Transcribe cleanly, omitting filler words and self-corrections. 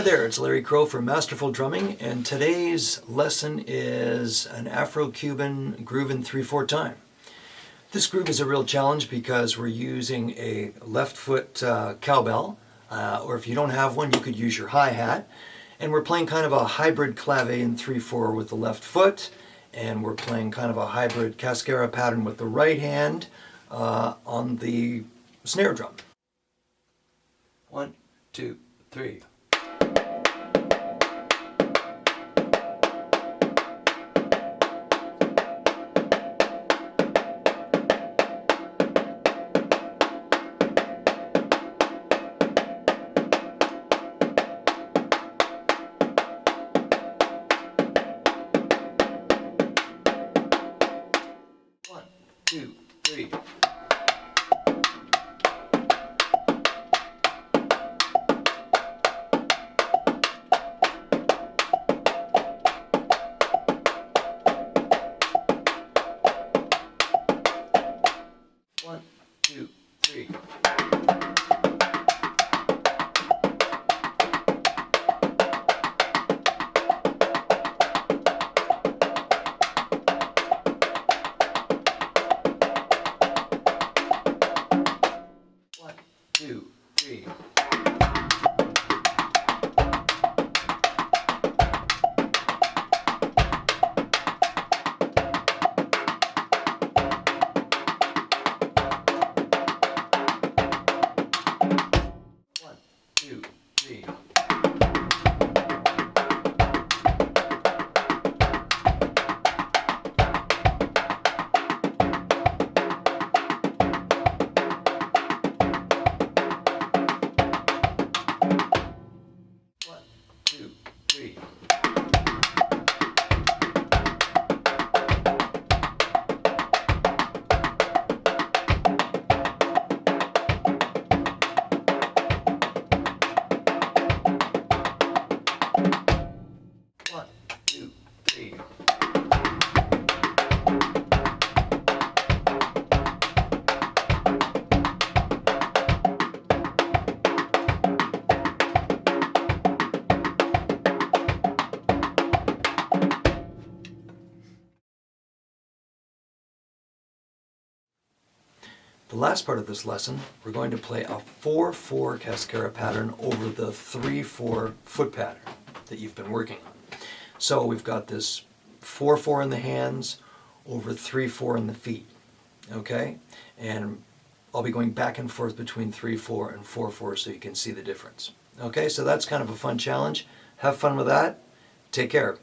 there, it's Larry Crowe from Masterful Drumming, and today's lesson is an Afro-Cuban groove in 3/4 time. This groove is a real challenge because we're using a left foot cowbell, or if you don't have one, you could use your hi-hat, and we're playing kind of a hybrid clave in 3/4 with the left foot, and we're playing kind of a hybrid Cascara pattern with the right hand on the snare drum. 1, 2, 3. Two, three. One, two, three. Two, three. One, two, three. The last part of this lesson, we're going to play a 4/4 Cascara pattern over the 3/4 foot pattern that you've been working on. So we've got this 4/4 in the hands over 3/4 in the feet, okay? And I'll be going back and forth between 3/4 and 4/4 so you can see the difference. Okay, so that's kind of a fun challenge. Have fun with that. Take care.